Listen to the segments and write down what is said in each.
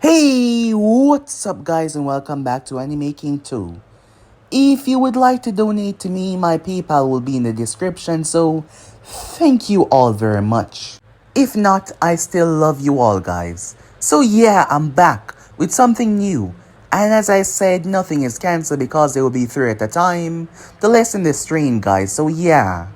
Hey, what's up guys and welcome back to Animaking 2. If you would like to donate to me, my PayPal will be in the description, so thank you all very much. If not, I still love you all guys. So yeah, I'm back with something new. And as I said, nothing is cancelled because there will be 3 at a time to lessen the strain guys, so yeah.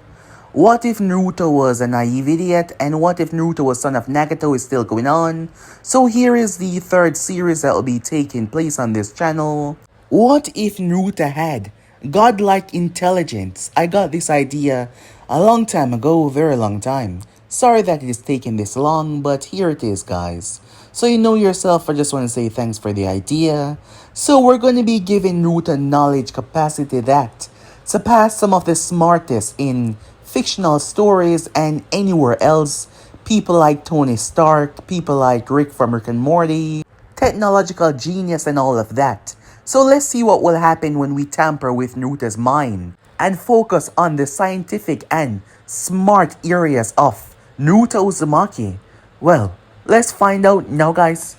What if Naruto was a naive idiot, and what if Naruto was son of Nagato is still going on? So here is the third series that will be taking place on this channel. What if Naruto had godlike intelligence? I got this idea a long time ago, very long time. Sorry that it is taking this long, but here it is guys. So you know yourself, I just want to say thanks for the idea. So we're going to be giving Naruto knowledge capacity that surpass some of the smartest in fictional stories and anywhere else. People like Tony Stark, people like Rick from Rick and Morty, technological genius and all of that. So let's see what will happen when we tamper with Naruto's mind and focus on the scientific and smart areas of Naruto Uzumaki. Well, let's find out now guys.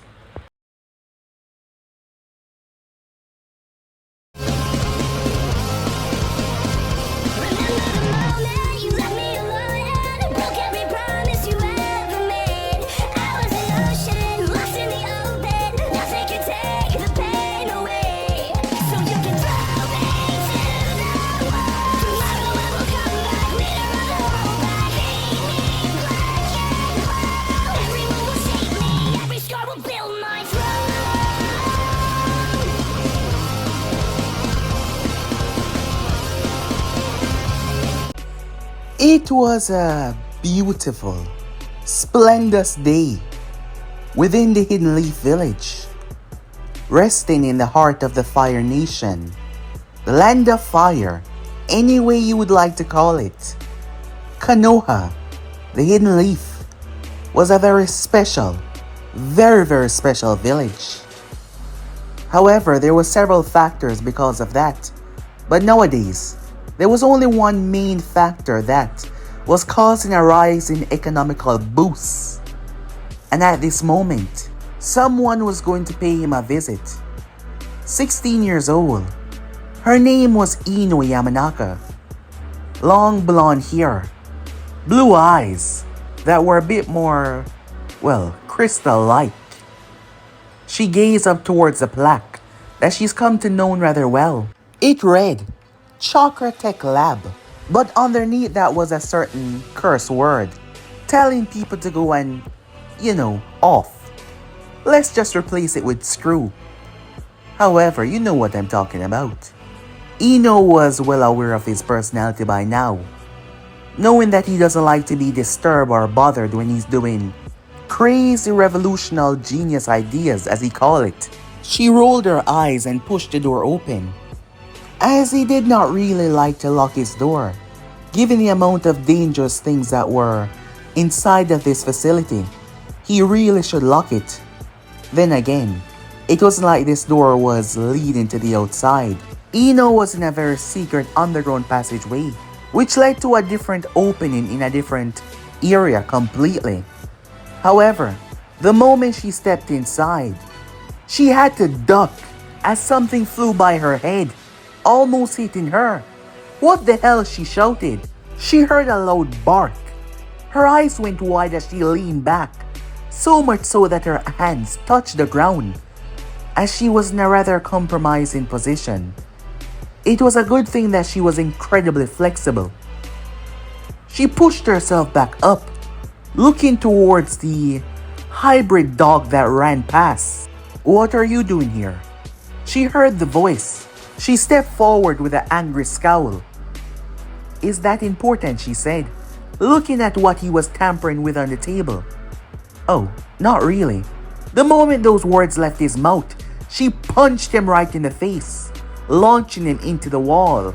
It was a beautiful, splendid day within the Hidden Leaf Village, resting in the heart of the Fire Nation, the Land of Fire, any way you would like to call it. Konoha, the Hidden Leaf, was a very special, very special village. However, there were several factors because of that, but nowadays, there was only one main factor that was causing a rise in economical boost. And at this moment, someone was going to pay him a visit. 16 years old. Her name was Ino Yamanaka. Long blonde hair. Blue eyes that were a bit more, well, crystal-like. She gazed up towards the plaque that she's come to know rather well. It read, Chakra Tech Lab. But underneath that was a certain curse word, telling people to go and, off. Let's just replace it with screw. However, you know what I'm talking about. Ino was well aware of his personality by now, knowing that he doesn't like to be disturbed or bothered when he's doing crazy revolutionary genius ideas as he called it. She rolled her eyes and pushed the door open, as he did not really like to lock his door, given the amount of dangerous things that were inside of this facility. He really should lock it. Then again, it wasn't like this door was leading to the outside. Ino was in a very secret underground passageway, which led to a different opening in a different area completely. However, the moment she stepped inside, she had to duck as something flew by her head, almost hitting her. What the hell, she shouted. She heard a loud bark. Her eyes went wide as she leaned back, so much so that her hands touched the ground, as she was in a rather compromising position. It was a good thing that she was incredibly flexible. She pushed herself back up, looking towards the hybrid dog that ran past. What are you doing here? She heard the voice. She stepped forward with an angry scowl. Is that important? She said, looking at what he was tampering with on the table. Oh, not really. The moment those words left his mouth, she punched him right in the face, launching him into the wall.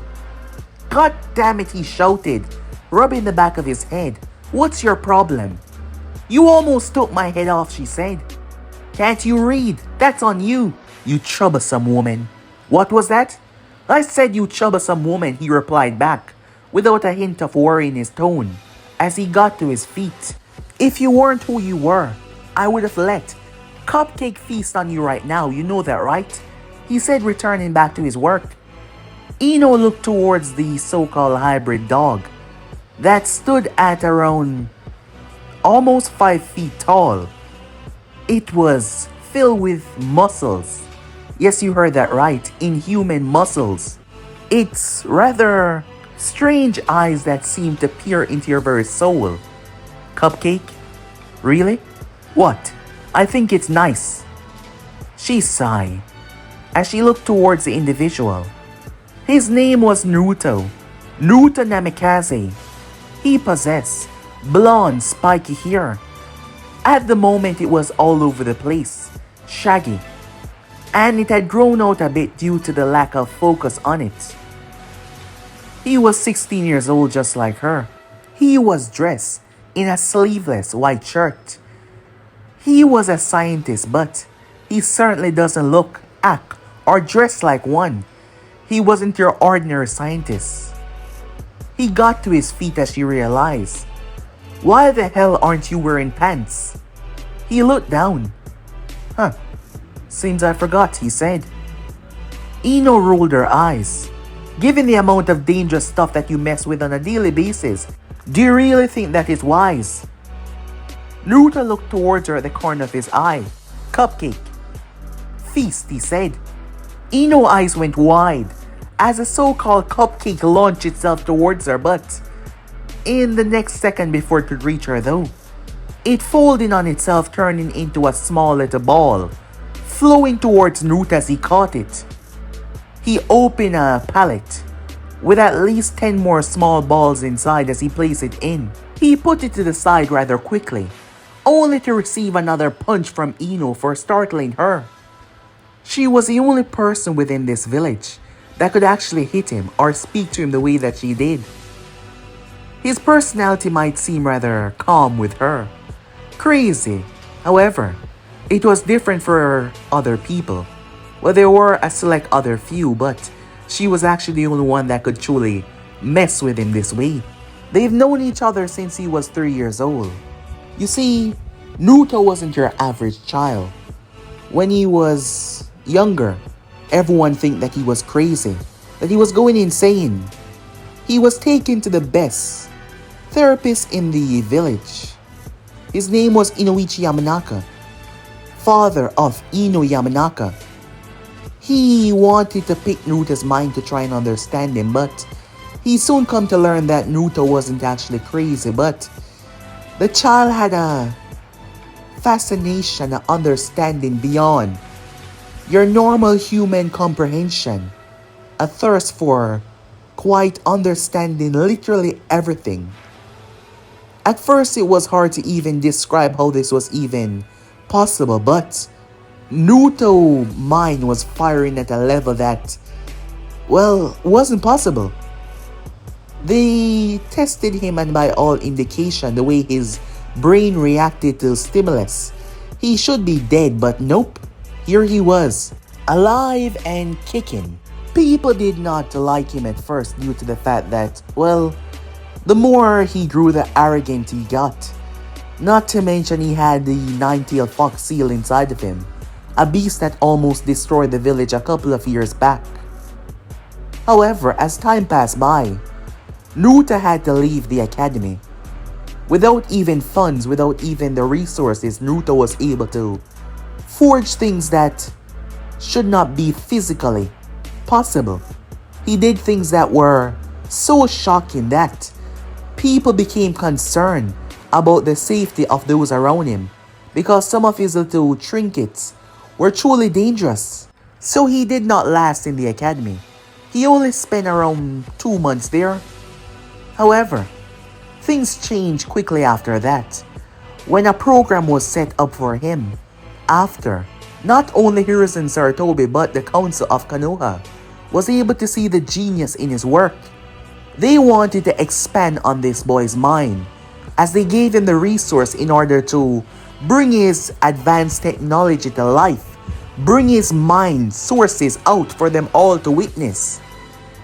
God damn it, he shouted, rubbing the back of his head. What's your problem? You almost took my head off, she said. Can't you read? That's on you, you troublesome woman. What was that? I said you troublesome woman, he replied back, without a hint of worry in his tone, as he got to his feet. If you weren't who you were, I would have let Cupcake feast on you right now, you know that, right? He said, returning back to his work. Ino looked towards the so-called hybrid dog that stood at around almost 5 feet tall. It was filled with muscles. Yes, you heard that right, inhuman muscles. It's rather strange eyes that seem to peer into your very soul. Cupcake? Really? What? I think it's nice. She sighed as she looked towards the individual. His name was Naruto. Naruto Namikaze. He possessed blonde, spiky hair. At the moment, it was all over the place, shaggy, and it had grown out a bit due to the lack of focus on it. He was 16 years old, just like her. He was dressed in a sleeveless white shirt. He was a scientist, but he certainly doesn't look, act, or dress like one. He wasn't your ordinary scientist. He got to his feet as she realized, why the hell aren't you wearing pants? He looked down. Huh, seems I forgot, he said. Ino rolled her eyes. Given the amount of dangerous stuff that you mess with on a daily basis, do you really think that is wise? Naruto looked towards her at the corner of his eye. Cupcake. Feast, he said. Ino's eyes went wide as a so-called cupcake launched itself towards her, but in the next second before it could reach her though, it folded on itself, turning into a small little ball, flowing towards Naruto as he caught it. He opened a pallet with at least 10 more small balls inside as he placed it in. He put it to the side rather quickly, only to receive another punch from Ino for startling her. She was the only person within this village that could actually hit him or speak to him the way that she did. His personality might seem rather calm with her. Crazy. However, it was different for other people. Well, there were a select other few, but she was actually the only one that could truly mess with him this way. They've known each other since he was 3 years old. You see, Naruto wasn't your average child. When he was younger, everyone think that he was crazy, that he was going insane. He was taken to the best therapist in the village. His name was Inoichi Yamanaka, father of Ino Yamanaka. He wanted to pick Naruto's mind to try and understand him, but he soon come to learn that Naruto wasn't actually crazy, but the child had a fascination, an understanding beyond your normal human comprehension, a thirst for quite understanding literally everything. At first, it was hard to even describe how this was even possible, but Naruto's mind was firing at a level that, well, wasn't possible. They tested him, and by all indication, the way his brain reacted to stimulus, he should be dead, but nope. Here he was, alive and kicking. People did not like him at first due to the fact that, well, the more he grew, the arrogant he got. Not to mention he had the nine-tailed fox seal inside of him, a beast that almost destroyed the village a couple of years back. However, as time passed by, Naruto had to leave the academy. Without even funds, without even the resources, Naruto was able to forge things that should not be physically possible. He did things that were so shocking that people became concerned about the safety of those around him, because some of his little trinkets were truly dangerous. So he did not last in the academy. He only spent around 2 months there. However, things changed quickly after that, when a program was set up for him. After, not only Hiruzen Sarutobi but the Council of Konoha was able to see the genius in his work. They wanted to expand on this boy's mind, as they gave him the resource in order to bring his advanced technology to life, bring his mind sources out for them all to witness.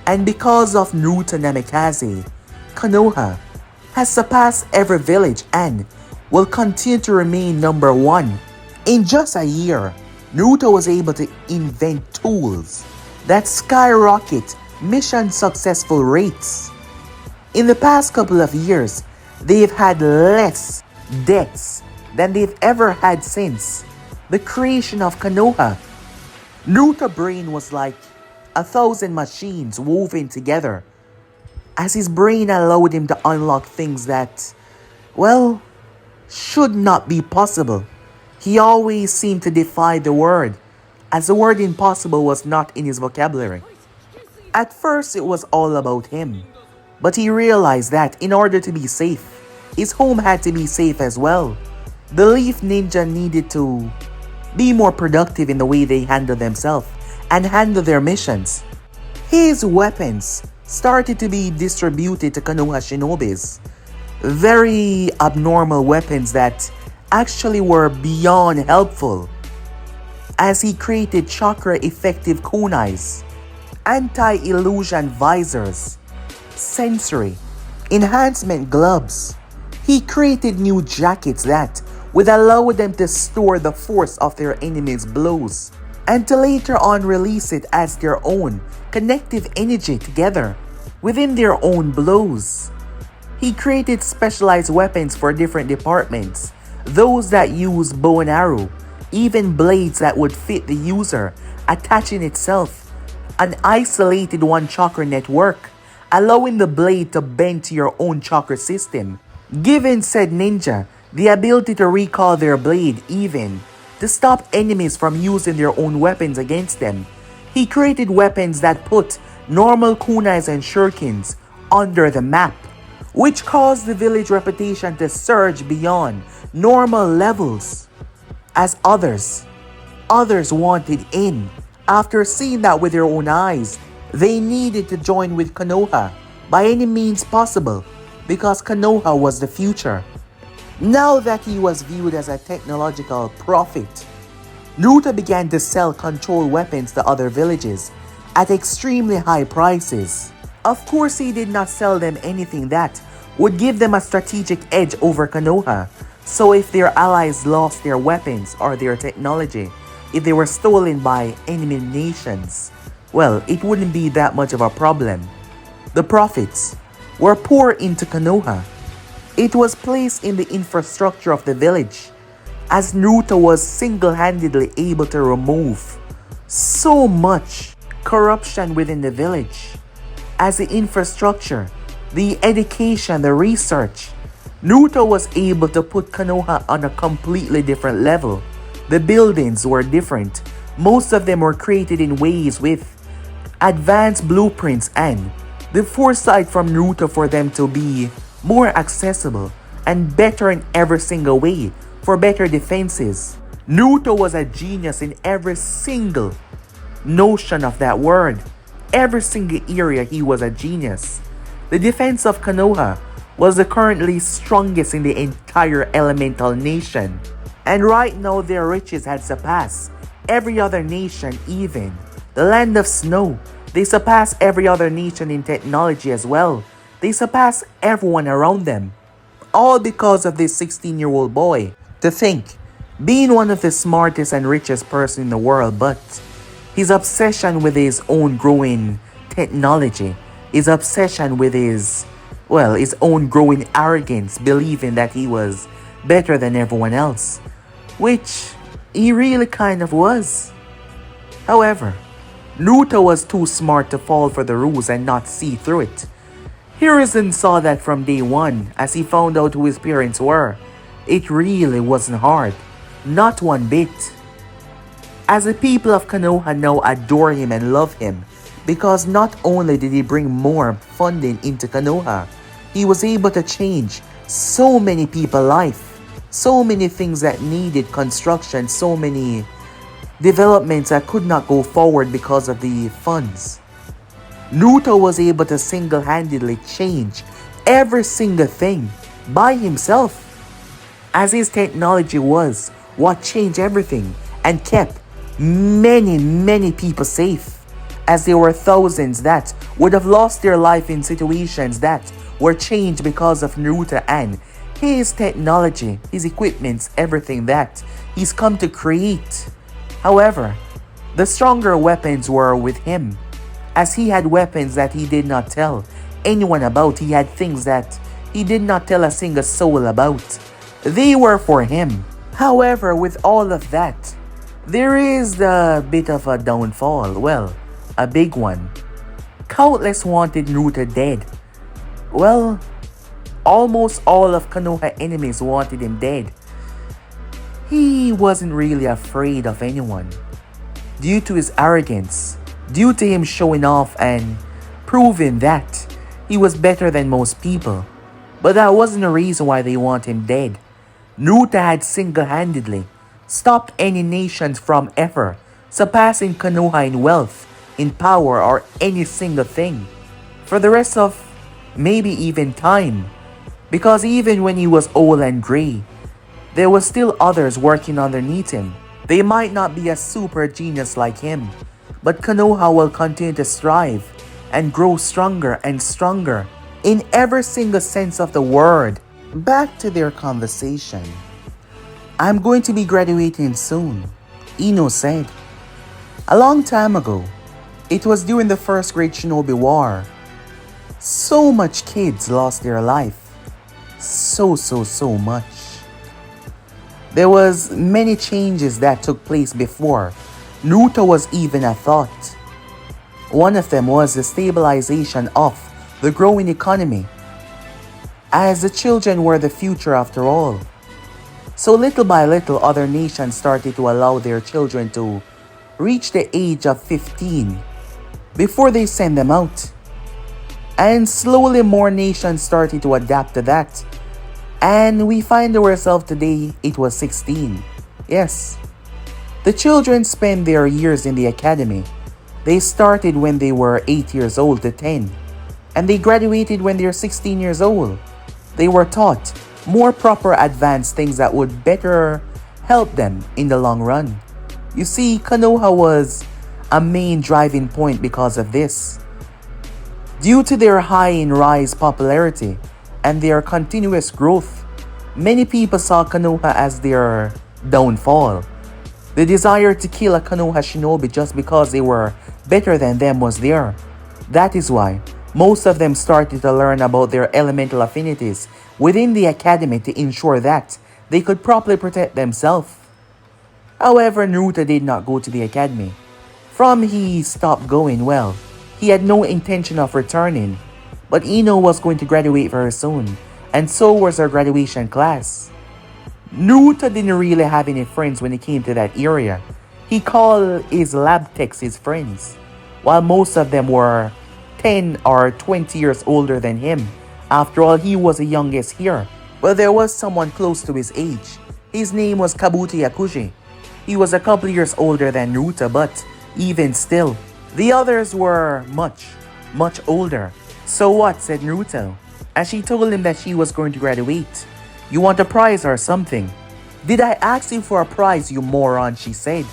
And because of Naruto Namikaze, Konoha has surpassed every village and will continue to remain number one In just a year, Naruto was able to invent tools that skyrocket mission successful rates. In the past couple of years, they've had less deaths than they've ever had since the creation of Konoha. Naruto's brain was like 1,000 machines woven together, as his brain allowed him to unlock things that, well, should not be possible. He always seemed to defy the word, as the word impossible was not in his vocabulary. At first, it was all about him, but he realized that in order to be safe, his home had to be safe as well. The Leaf Ninja needed to be more productive in the way they handle themselves and handle their missions. His weapons started to be distributed to Konoha shinobis. Very abnormal weapons that actually were beyond helpful, as he created Chakra effective kunais, anti-illusion visors, sensory enhancement gloves. He created new jackets that would allow them to store the force of their enemies' blows, and to later on release it as their own connective energy together within their own blows. He created specialized weapons for different departments, those that use bow and arrow, even blades that would fit the user, attaching itself, an isolated one chakra network, allowing the blade to bend to your own chakra system, giving said ninja the ability to recall their blade, even to stop enemies from using their own weapons against them. He created weapons that put normal kunais and shurikens under the map, which caused the village reputation to surge beyond normal levels, as others wanted in. After seeing that with their own eyes, they needed to join with Konoha by any means possible, because Konoha was the future. Now that he was viewed as a technological prophet, Naruto began to sell control weapons to other villages at extremely high prices. Of course, he did not sell them anything that would give them a strategic edge over Konoha. So if their allies lost their weapons or their technology, if they were stolen by enemy nations, well, it wouldn't be that much of a problem. The profits were poured into Konoha. It was placed in the infrastructure of the village, as Naruto was single-handedly able to remove so much corruption within the village, as the infrastructure, the education, the research. Naruto was able to put Konoha on a completely different level. The buildings were different. Most of them were created in ways with advanced blueprints and the foresight from Naruto for them to be more accessible and better in every single way, for better defenses. Naruto was a genius in every single notion of that word. Every single area he was a genius. The defense of Konoha was the currently strongest in the entire elemental nation, and right now their riches had surpassed every other nation, even the land of snow. They surpassed every other nation in technology as well. They surpassed everyone around them, all because of this 16-year-old boy. To think, being one of the smartest and richest person in the world, but his obsession with his own growing technology, his obsession with his own growing arrogance, believing that he was better than everyone else, which he really kind of was. However, Naruto was too smart to fall for the rules and not see through it. Hiruzen saw that from day one, as he found out who his parents were. It really wasn't hard, not one bit. As the people of Konoha now adore him and love him, because not only did he bring more funding into Konoha, he was able to change so many people's life, so many things that needed construction, so many developments that could not go forward because of the funds. Naruto was able to single-handedly change every single thing by himself, as his technology was what changed everything and kept many people safe, as there were thousands that would have lost their life in situations that were changed because of Naruto and his technology, his equipments, everything that he's come to create. However, the stronger weapons were with him, as he had weapons that he did not tell anyone about. He had things that he did not tell a single soul about. They were for him. However, with all of that, there is a bit of a downfall. Well, a big one. Countless wanted Naruto dead. Well, almost all of Konoha enemies wanted him dead. He wasn't really afraid of anyone. Due to his arrogance, due to him showing off and proving that he was better than most people. But that wasn't the reason why they want him dead. Naruto had single-handedly stopped any nations from ever surpassing Konoha in wealth, in power, or any single thing. For the rest of maybe even time. Because even when he was old and grey, there was still others working underneath him. They might not be a super genius like him, but Konoha will continue to strive and grow stronger and stronger in every single sense of the word. Back to their conversation. I'm going to be graduating soon, Ino said. A long time ago, it was during the first Great Shinobi War. So much kids lost their life. So much. There was many changes that took place before Naruto was even a thought. One of them was the stabilization of the growing economy, as the children were the future after all. So little by little, other nations started to allow their children to reach the age of 15 before they send them out. And slowly more nations started to adapt to that. And we find ourselves today, it was 16. Yes. The children spend their years in the academy. They started when they were 8 years old to 10. And they graduated when they're 16 years old. They were taught more proper advanced things that would better help them in the long run. You see, Konoha was a main driving point because of this. Due to their high in rise popularity and their continuous growth, many people saw Konoha as their downfall. The desire to kill a Konoha shinobi just because they were better than them was there. That is why most of them started to learn about their elemental affinities within the academy to ensure that they could properly protect themselves. However, Naruto did not go to the academy. From he stopped going, well, he had no intention of returning. But Ino was going to graduate very soon, and so was her graduation class. Naruto didn't really have any friends when he came to that area. He called his lab techs his friends, while most of them were 10 or 20 years older than him. After all, he was the youngest here. But there was someone close to his age. His name was Kabuto Yakuji. He was a couple years older than Naruto, but even still, the others were much older. So what, said Naruto, as she told him that she was going to graduate. You want a prize or something? Did I ask you for a prize, you moron, she said.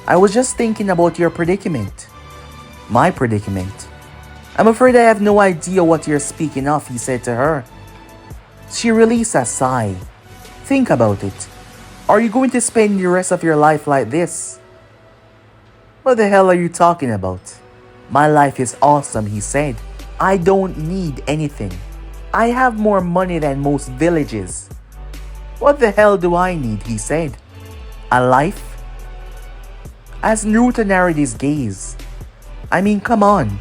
I was just thinking about your predicament. My predicament? I'm afraid I have no idea what you're speaking of, he said to her. She released a sigh. Think about it. Are you going to spend the rest of your life like this? What the hell are you talking about? My life is awesome, he said. I don't need anything. I have more money than most villages. What the hell do I need, he said. A life? As Naruto narrowed his gaze. I mean, come on.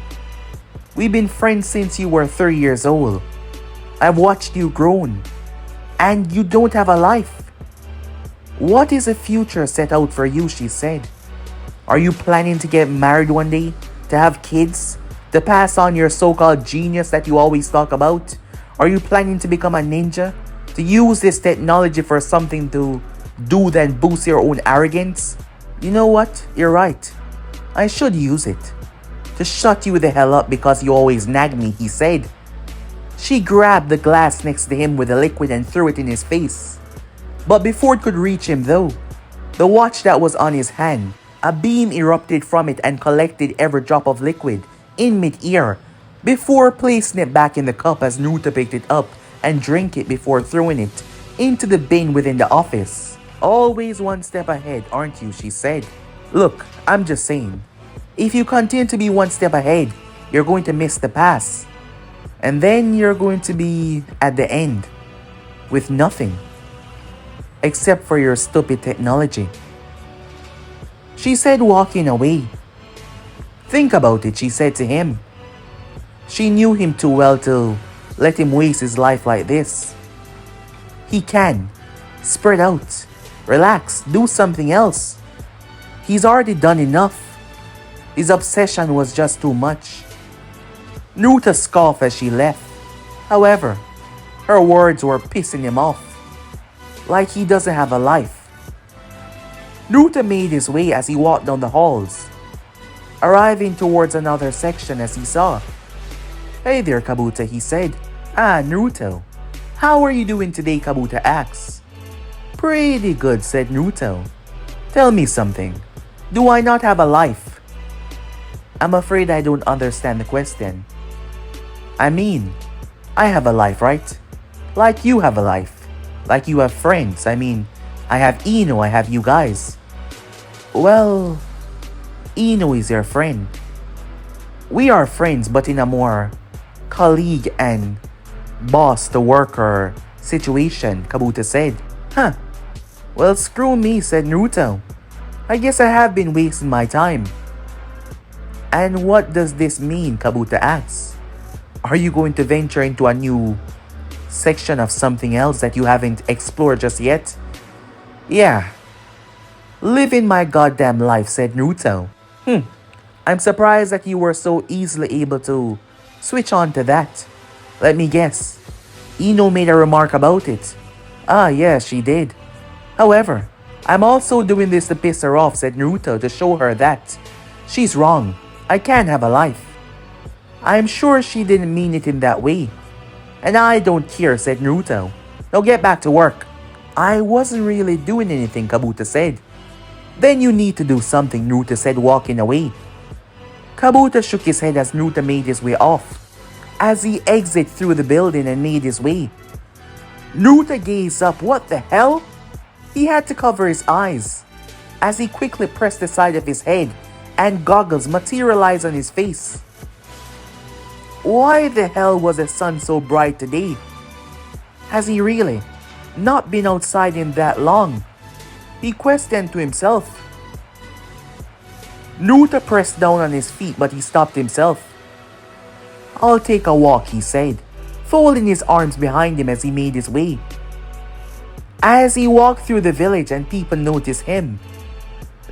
We've been friends since you were 3 years old. I've watched you grown. And you don't have a life. What is a future set out for you, she said. Are you planning to get married one day? To have kids? To pass on your so-called genius that you always talk about? Are you planning to become a ninja? To use this technology for something to do than boost your own arrogance? You know what? You're right. I should use it. To shut you the hell up because you always nag me, he said. She grabbed the glass next to him with the liquid and threw it in his face. But before it could reach him though, the watch that was on his hand, a beam erupted from it and collected every drop of liquid in mid-air before placing it back in the cup as Naruto picked it up and drink it before throwing it into the bin within the office. Always one step ahead, aren't you? She said. Look, I'm just saying, if you continue to be one step ahead, you're going to miss the pass. And then you're going to be at the end with nothing except for your stupid technology. She said, walking away. Think about it, she said to him. She knew him too well to let him waste his life like this. He can spread out, relax, do something else. He's already done enough. His obsession was just too much. Naruto scoffed as she left. However, her words were pissing him off. Like he doesn't have a life. Naruto made his way as he walked down the halls, arriving towards another section as he saw. Hey there, Kabuto, he said. Ah, Naruto. How are you doing today, Kabuto asked. Pretty good, said Naruto. Tell me something. Do I not have a life? I'm afraid I don't understand the question. I mean, I have a life, right? Like you have a life. Like you have friends. I mean, I have Ino, I have you guys. Well, Ino is your friend. We are friends, but in a more colleague and boss to worker situation, Kabuto said. Huh. Well, screw me, said Naruto. I guess I have been wasting my time. And what does this mean, Kabuto asked. Are you going to venture into a new section of something else that you haven't explored just yet? Yeah. Living my goddamn life, said Naruto. I'm surprised that you were so easily able to switch on to that. Let me guess. Ino made a remark about it. Ah, yes, she did. However, I'm also doing this to piss her off, said Naruto, to show her that she's wrong. I can't have a life. I'm sure she didn't mean it in that way. And I don't care, said Naruto. Now get back to work. I wasn't really doing anything, Kabuto said. Then you need to do something, Naruto said, walking away. Kabuto shook his head as Naruto made his way off. As he exited through the building and made his way, Naruto gazed up. What the hell? He had to cover his eyes as he quickly pressed the side of his head and goggles materialized on his face. Why the hell was the sun so bright today? Has he really not been outside in that long? He questioned to himself. Naruto pressed down on his feet, but he stopped himself. I'll take a walk, he said, folding his arms behind him as he made his way. As he walked through the village and people noticed him,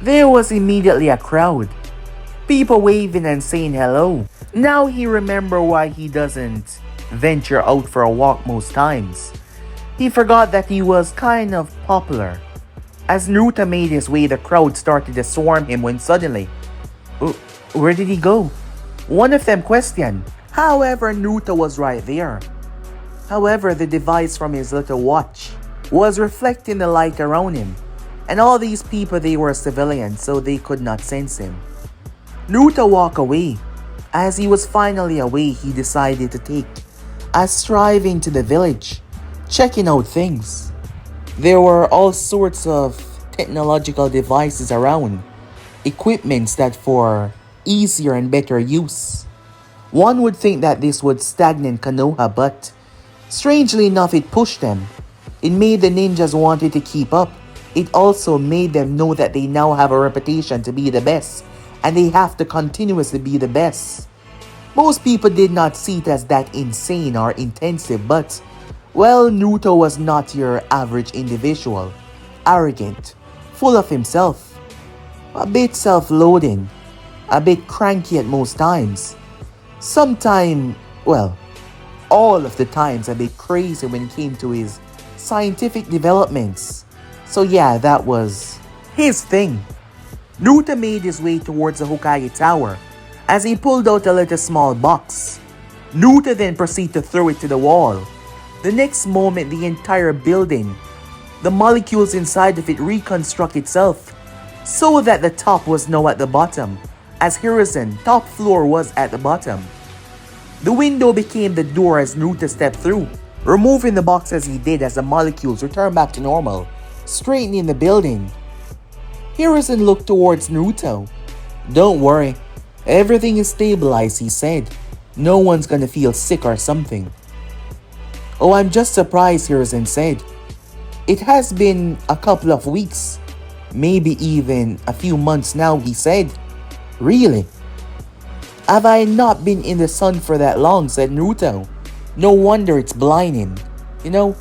there was immediately a crowd. People waving and saying hello. Now he remembered why he doesn't venture out for a walk most times. He forgot that he was kind of popular. As Naruto made his way, the crowd started to swarm him when suddenly, where did he go? One of them questioned. However, Naruto was right there. However, the device from his little watch was reflecting the light around him. And all these people, they were civilians, so they could not sense him. Naruto walked away. As he was finally away, he decided to take a stride into the village, checking out things. There were all sorts of technological devices around, equipments that for easier and better use. One would think that this would stagnate Konoha, but strangely enough, it pushed them. It made the ninjas wanted to keep up. It also made them know that they now have a reputation to be the best, and they have to continuously be the best. Most people did not see it as that insane or intensive, but, well, Naruto was not your average individual. Arrogant, full of himself, a bit self-loathing, a bit cranky at most times. Sometimes, well, all of the times a bit crazy when it came to his scientific developments. So yeah, that was his thing. Naruto made his way towards the Hokage tower as he pulled out a little small box. Naruto then proceeded to throw it to the wall. The next moment, the entire building, the molecules inside of it reconstruct itself so that the top was now at the bottom, as Hiruzen top floor was at the bottom. The window became the door as Naruto stepped through. removing the box as he did as the molecules returned back to normal, straightening the building. Hiruzen looked towards Naruto. "Don't worry, everything is stabilized," he said. "No one's gonna feel sick or something." "Oh, I'm just surprised," Hiruzen said. "It has been a couple of weeks, maybe even a few months now," he said. "Really? Have I not been in the sun for that long?" said Naruto. "No wonder it's blinding. You know,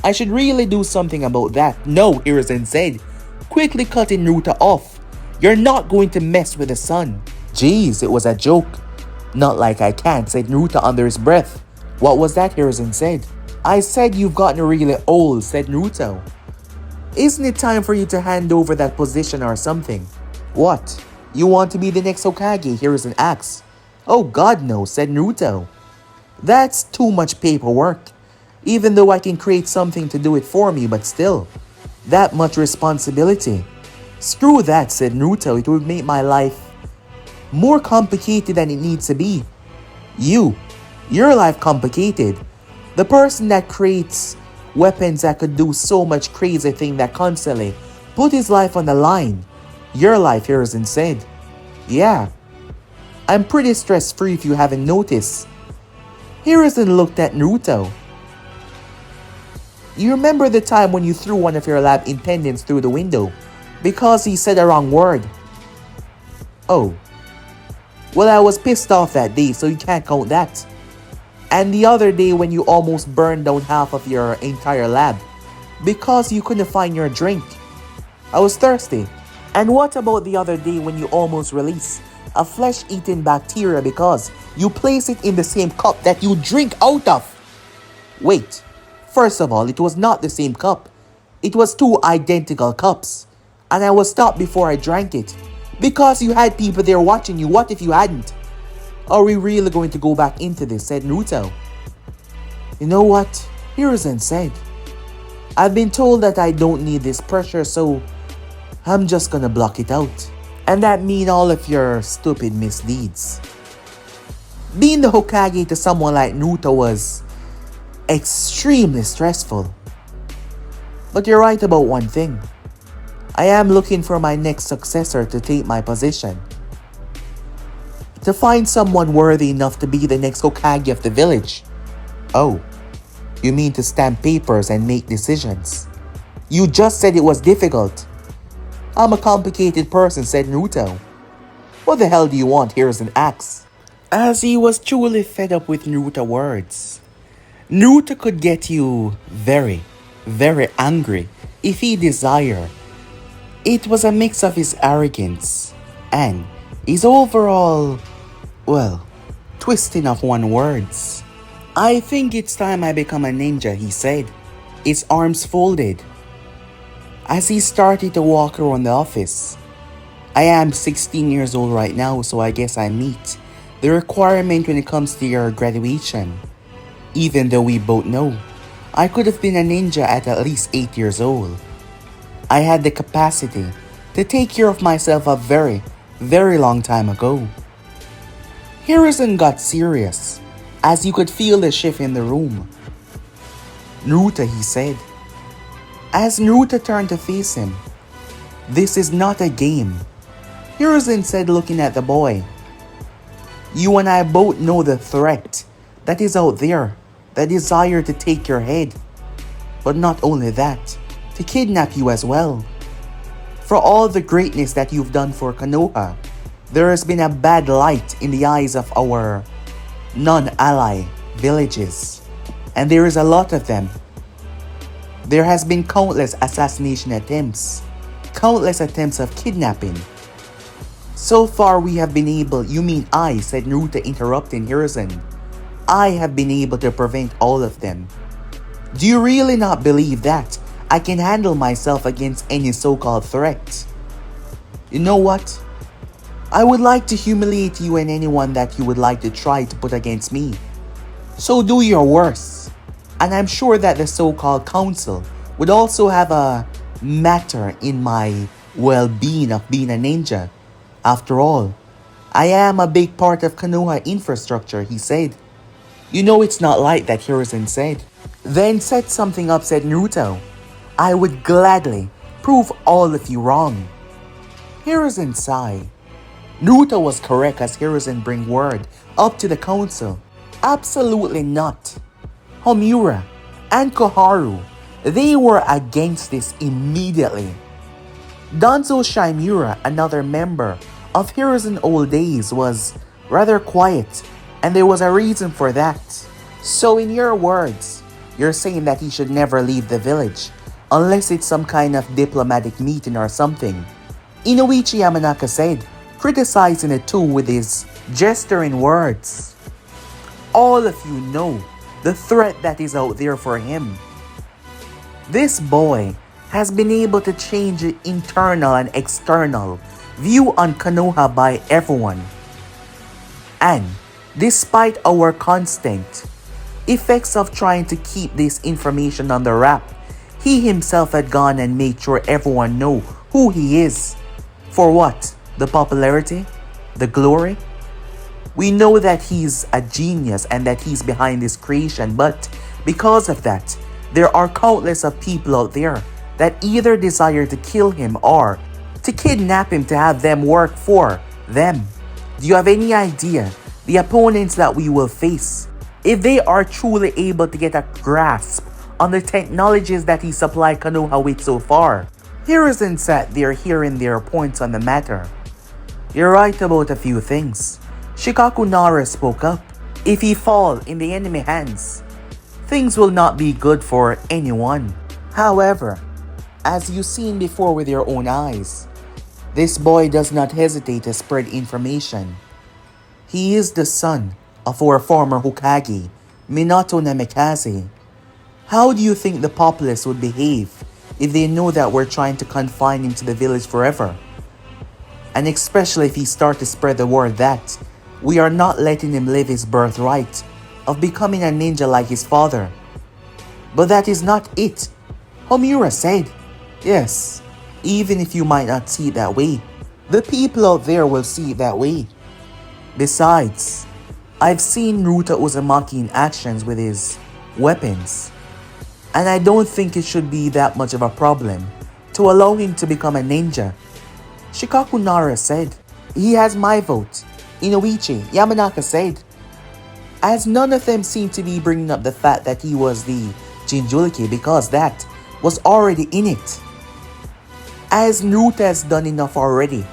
I should really do something about that." "No," Hiruzen said, quickly cutting Naruto off. "You're not going to mess with the sun." "Jeez, it was a joke." "Not like I can't," said Naruto under his breath. "What was that?" Hiruzen said. "I said you've gotten really old," said Naruto. "Isn't it time for you to hand over that position or something?" "What? You want to be the next Hokage?" Hiruzen asked. "Oh God, no," said Naruto. "That's too much paperwork. Even though I can create something to do it for me, but still, that much responsibility." "Screw that," said Naruto. "It would make my life more complicated than it needs to be." Your life complicated. The person that creates weapons that could do so much crazy thing that constantly put his life on the line. Your life," Hiruzen said. "Yeah, I'm pretty stress-free if you haven't noticed." Hiruzen looked at Naruto. "You remember the time when you threw one of your lab attendants through the window because he said a wrong word?" "Oh. Well, I was pissed off that day, so you can't count that. And the other day when you almost burned down half of your entire lab because you couldn't find your drink. I was thirsty. And what about the other day when you almost released a flesh-eating bacteria because you place it in the same cup that you drink out of?" "Wait, first of all, it was not the same cup. It was two identical cups. And I was stopped before I drank it. Because you had people there watching you. What if you hadn't?" "Are we really going to go back into this?" said Naruto. "You know what?" Hiruzen said. "I've been told that I don't need this pressure, so I'm just gonna block it out. And that mean all of your stupid misdeeds." Being the Hokage to someone like Naruto was extremely stressful. But you're right about one thing. I am looking for my next successor to take my position. To find someone worthy enough to be the next Hokage of the village. "Oh, you mean to stamp papers and make decisions? You just said it was difficult." "I'm a complicated person," said Naruto. "What the hell do you want?" Hiruzen asked, as he was truly fed up with Naruto's words. Naruto could get you very, very angry if he desired. It was a mix of his arrogance and his overall, twisting of one words. "I think it's time I become a ninja," he said, his arms folded, as he started to walk around the office. "I am 16 years old right now, so I guess I meet the requirement when it comes to your graduation. Even though we both know I could have been a ninja at least 8 years old. I had the capacity to take care of myself a very, very long time ago." Hiruzen got serious, as you could feel the shift in the room. "Naruto," he said, as Naruto turned to face him. "This is not a game," Hiruzen said, looking at the boy. "You and I both know the threat that is out there, the desire to take your head. But not only that, to kidnap you as well. For all the greatness that you've done for Konoha, there has been a bad light in the eyes of our non-ally villages. And there is a lot of them. There has been countless assassination attempts, countless attempts of kidnapping. So far we have been able," "You mean I," said Naruto, interrupting Hiruzen. "I have been able to prevent all of them. Do you really not believe that I can handle myself against any so-called threat? You know what? I would like to humiliate you and anyone that you would like to try to put against me. So do your worst. And I'm sure that the so-called council would also have a matter in my well-being of being a ninja. After all, I am a big part of Konoha infrastructure," he said. "You know it's not like that," Hiruzen said. Then said something upset Naruto. I would gladly prove all of you wrong. Hiruzen sighed. Naruto was correct as Hiruzen bring word up to the council. Absolutely not. Homura and Koharu, they were against this immediately. Danzo Shimura, another member of Hiruzen old days, was rather quiet, and there was a reason for that. So in your words, you're saying that he should never leave the village, unless it's some kind of diplomatic meeting or something. Inoichi Yamanaka said, criticizing it too with his gesturing words. All of you know the threat that is out there for him. This boy has been able to change the internal and external view on Konoha by everyone. And despite our constant effects of trying to keep this information on the wrap, he himself had gone and made sure everyone know who he is. For what? The popularity? The glory? We know that he's a genius and that he's behind this creation, but because of that, there are countless of people out there that either desire to kill him or to kidnap him to have them work for them. Do you have any idea the opponents that we will face if they are truly able to get a grasp on the technologies that he supplied Konoha with so far? Hiruzen sat there hearing their points on the matter. You're right about a few things. Shikaku Nara spoke up. If he fall in the enemy hands, things will not be good for anyone. However, as you've seen before with your own eyes, this boy does not hesitate to spread information. He is the son of our former Hokage, Minato Namikaze. How do you think the populace would behave if they know that we're trying to confine him to the village forever? And especially if he starts to spread the word that we are not letting him live his birthright of becoming a ninja like his father. But that is not it, Homura said. Yes, even if you might not see it that way, the people out there will see it that way. Besides, I've seen Naruto Uzumaki in actions with his weapons, and I don't think it should be that much of a problem to allow him to become a ninja. Shikaku Nara said, he has my vote. Inoichi Yamanaka said, as none of them seem to be bringing up the fact that he was the Jinchuriki because that was already in it. As Naruto has done enough already,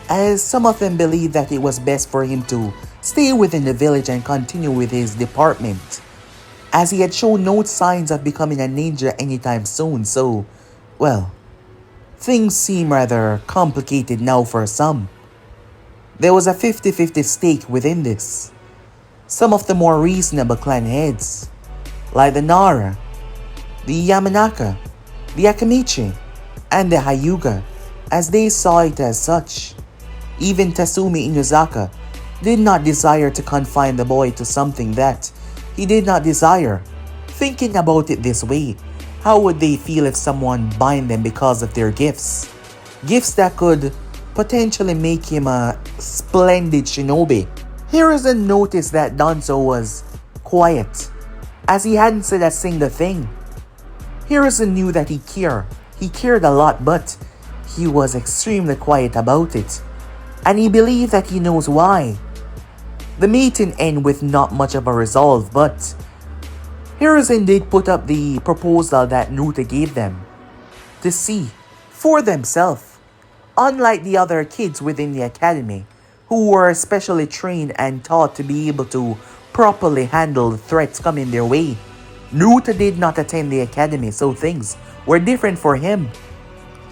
as some of them believe that it was best for him to stay within the village and continue with his department, as he had shown no signs of becoming a ninja anytime soon. So, well, things seem rather complicated now for some. There was a 50-50 stake within this. Some of the more reasonable clan heads, like the Nara, the Yamanaka, the Akamichi, and the Hyuga, as they saw it as such. Even Tatsumi Inuzaka did not desire to confine the boy to something that he did not desire. Thinking about it this way, how would they feel if someone bind them because of their gifts? Gifts that could potentially make him a splendid shinobi. Hiruzen noticed that Danzo was quiet, as he hadn't said a single thing. Hiruzen knew that he cared a lot, but he was extremely quiet about it, and he believed that he knows why. The meeting ended with not much of a resolve, but Hiruzen did put up the proposal that Naruto gave them to see for themselves. Unlike the other kids within the academy, who were specially trained and taught to be able to properly handle the threats coming their way, Naruto did not attend the academy, so things were different for him.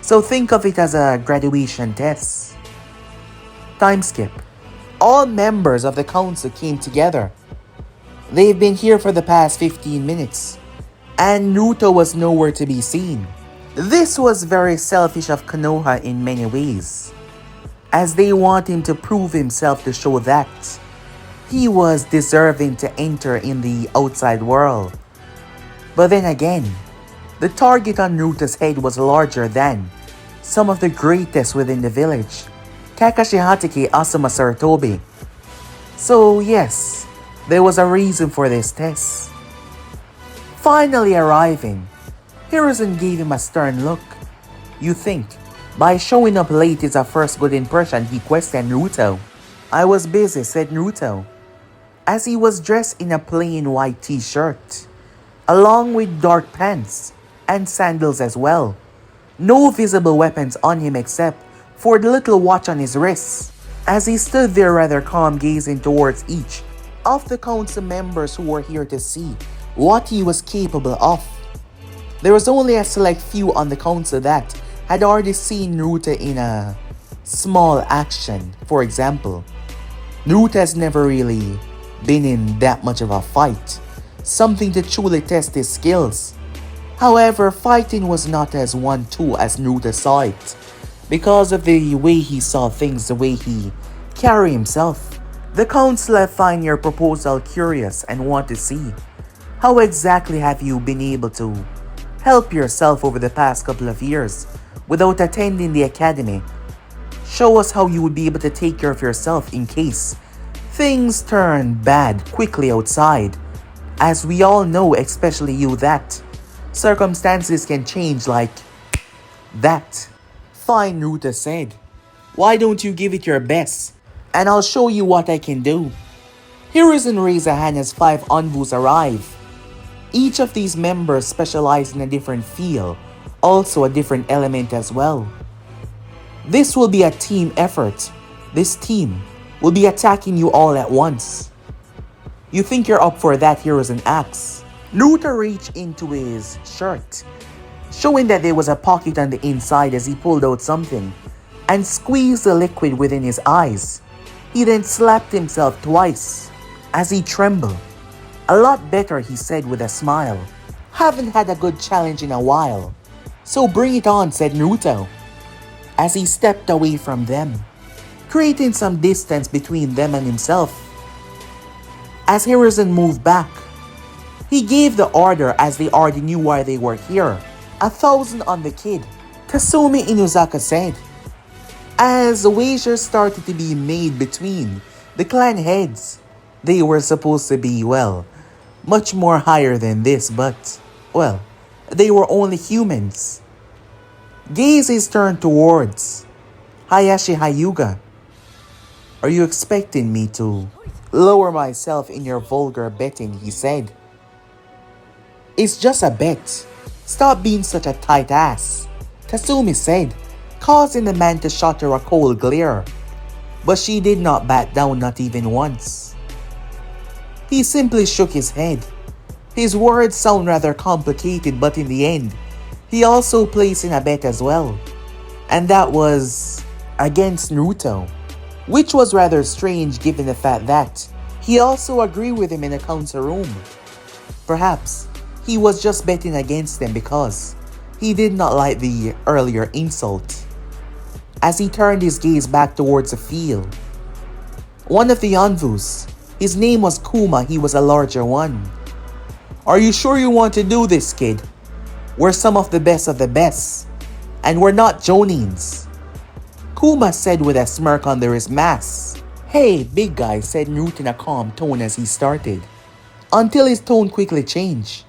So think of it as a graduation test. Time skip. All members of the council came together. They've been here for the past 15 minutes, and Naruto was nowhere to be seen. This was very selfish of Konoha in many ways, as they want him to prove himself to show that he was deserving to enter in the outside world. But then again, the target on Naruto's head was larger than some of the greatest within the village, Kakashi Hatake Asuma Sarutobi. So yes, there was a reason for this test. Finally arriving, Hiruzen gave him a stern look. You think, by showing up late is a first good impression, he questioned Naruto. I was busy, said Naruto, as he was dressed in a plain white t-shirt, along with dark pants and sandals as well. No visible weapons on him except for the little watch on his wrist, as he stood there rather calm, gazing towards each of the council members who were here to see what he was capable of. There was only a select few on the council that had already seen Naruto in a small action. For example, Naruto has never really been in that much of a fight, something to truly test his skills. However, fighting was not as 1-2 as Naruto saw it, because of the way he saw things, the way he carried himself. The council find your proposal curious and want to see how exactly have you been able to help yourself over the past couple of years without attending the academy. Show us how you would be able to take care of yourself in case things turn bad quickly outside. As we all know, especially you, that circumstances can change like that. Fine, Naruto said. Why don't you give it your best, and I'll show you what I can do. Hiruzen raised a hand as 5 envoys arrive. Each of these members specialize in a different field, also a different element as well. This will be a team effort. This team will be attacking you all at once. You think you're up for that? Hiruzen asks. Naruto reached into his shirt, showing that there was a pocket on the inside as he pulled out something and squeezed the liquid within his eyes. He then slapped himself twice as he trembled. A lot better, he said with a smile. Haven't had a good challenge in a while, so bring it on, said Naruto, as he stepped away from them, creating some distance between them and himself. As Hiruzen moved back, he gave the order as they already knew why they were here. 1,000 on the kid, Kasumi Inuzaka said, as the wager started to be made between the clan heads. They were supposed to be, well, much more higher than this, but, well, they were only humans. Gazes turned towards Hayashi Hyuga. Are you expecting me to lower myself in your vulgar betting? He said. It's just a bet. Stop being such a tight ass, Kasumi said, causing the man to shot her a cold glare. But she did not back down, not even once. He simply shook his head. His words sound rather complicated, but in the end, he also placed in a bet as well. And that was against Naruto, which was rather strange given the fact that he also agreed with him in the council room. Perhaps he was just betting against them because he did not like the earlier insult. As he turned his gaze back towards the field, one of the envoys, his name was Kuma, he was a larger one. Are you sure you want to do this, kid? We're some of the best, and we're not Jonins, Kuma said with a smirk under his mask. Hey, big guy, said Naruto in a calm tone as he started, until his tone quickly changed.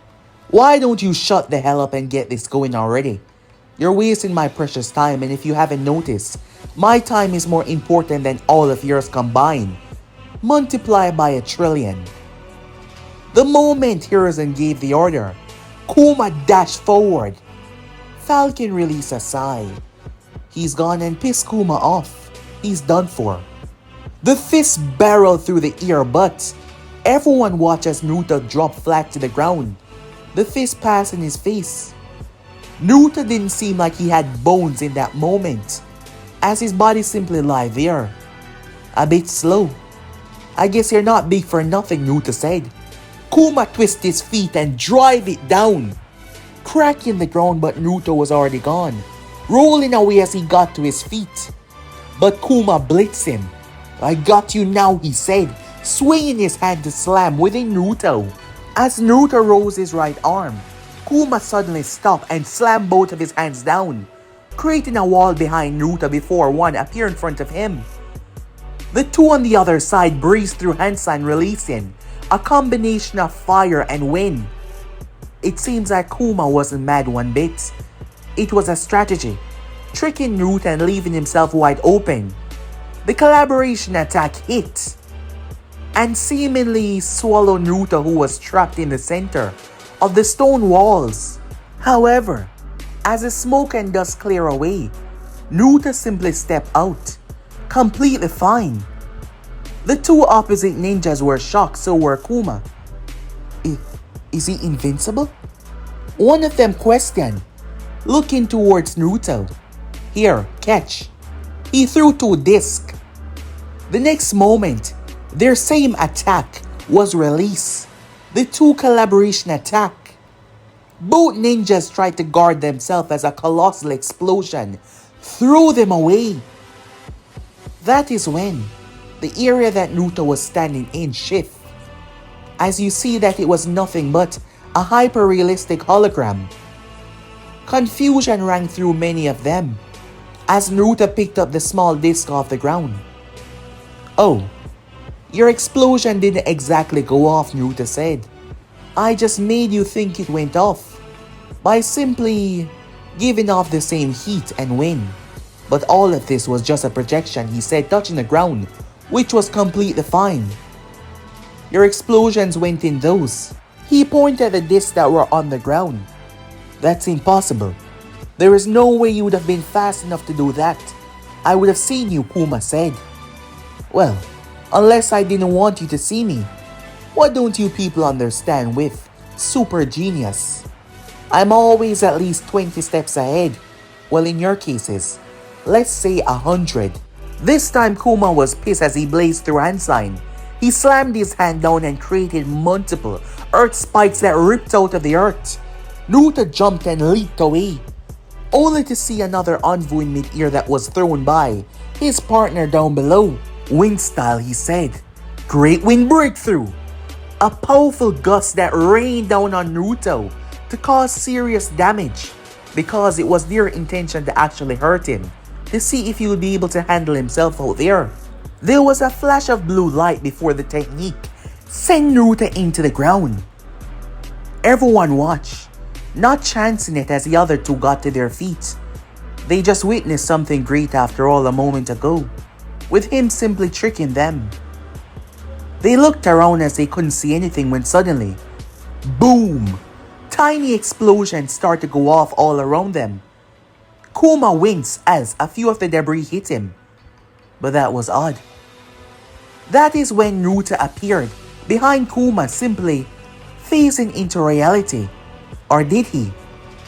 Why don't you shut the hell up and get this going already? You're wasting my precious time, and if you haven't noticed, my time is more important than all of yours combined. Multiply by 1 trillion. The moment Hiruzen gave the order, Kuma dashed forward. Falcon released a sigh. He's gone and pissed Kuma off. He's done for. The fist barreled through the ear, but everyone watched as Naruto dropped flat to the ground. The fist passed in his face. Naruto didn't seem like he had bones in that moment, as his body simply lay there. A bit slow. I guess you're not big for nothing, Naruto said. Kuma twisted his feet and drive it down, cracking the ground, but Naruto was already gone, rolling away as he got to his feet. But Kuma blitzed him. I got you now, he said, swinging his hand to slam within Naruto. As Naruto rose his right arm, Kuma suddenly stopped and slammed both of his hands down, creating a wall behind Naruto before one appeared in front of him. The two on the other side breezed through handstand, releasing a combination of fire and wind. It seems like Kuma wasn't mad one bit. It was a strategy, tricking Naruto and leaving himself wide open. The collaboration attack hit and seemingly swallowed Naruto, who was trapped in the center of the stone walls. However, as the smoke and dust clear away, Naruto simply stepped out, completely fine. The two opposite ninjas were shocked, so were Kuma. Is he invincible? One of them questioned, looking towards Naruto. Here, catch. He threw two discs. The next moment, their same attack was released. The two collaboration attack. Both ninjas tried to guard themselves as a colossal explosion threw them away. That is when the area that Naruto was standing in shifted, as you see that it was nothing but a hyper-realistic hologram. Confusion ran through many of them as Naruto picked up the small disc off the ground. Oh, your explosion didn't exactly go off, Naruto said. I just made you think it went off by simply giving off the same heat and wind. But all of this was just a projection, he said, touching the ground, which was completely fine. Your explosions went in those. He pointed at the discs that were on the ground. That's impossible. There is no way you would have been fast enough to do that. I would have seen you, Kuma said. Well, unless I didn't want you to see me. What don't you people understand with super genius? I'm always at least 20 steps ahead. Well, in your cases, let's say 100. This time Kuma was pissed as he blazed through hand sign. He slammed his hand down and created multiple earth spikes that ripped out of the earth. Naruto jumped and leaped away, only to see another Anvu in mid-air that was thrown by his partner down below. Wind style, he said. Great wind breakthrough. A powerful gust that rained down on Naruto to cause serious damage, because it was their intention to actually hurt him, to see if he would be able to handle himself out there. There was a flash of blue light before the technique sent Naruto into the ground. Everyone watched, not chancing it as the other two got to their feet. They just witnessed something great after all a moment ago, with him simply tricking them. They looked around as they couldn't see anything when suddenly, boom! Tiny explosions started to go off all around them. Kuma winced as a few of the debris hit him. But that was odd. That is when Naruto appeared behind Kuma, simply phasing into reality. Or did he?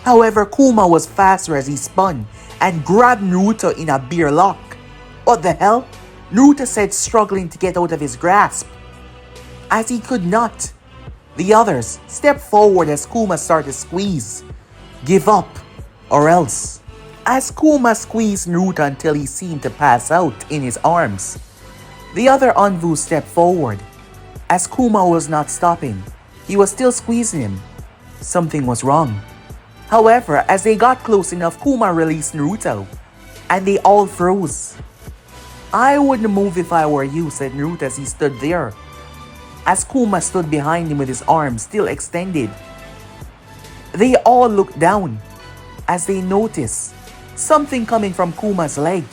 However, Kuma was faster as he spun and grabbed Naruto in a bear lock. What the hell? Naruto said, struggling to get out of his grasp. As he could not, the others stepped forward as Kuma started to squeeze. Give up, or else. As Kuma squeezed Naruto until he seemed to pass out in his arms, the other Anvu stepped forward. As Kuma was not stopping, he was still squeezing him. Something was wrong. However, as they got close enough, Kuma released Naruto, and they all froze. I wouldn't move if I were you, said Naruto as he stood there, as Kuma stood behind him with his arms still extended. They all looked down as they noticed something coming from Kuma's leg.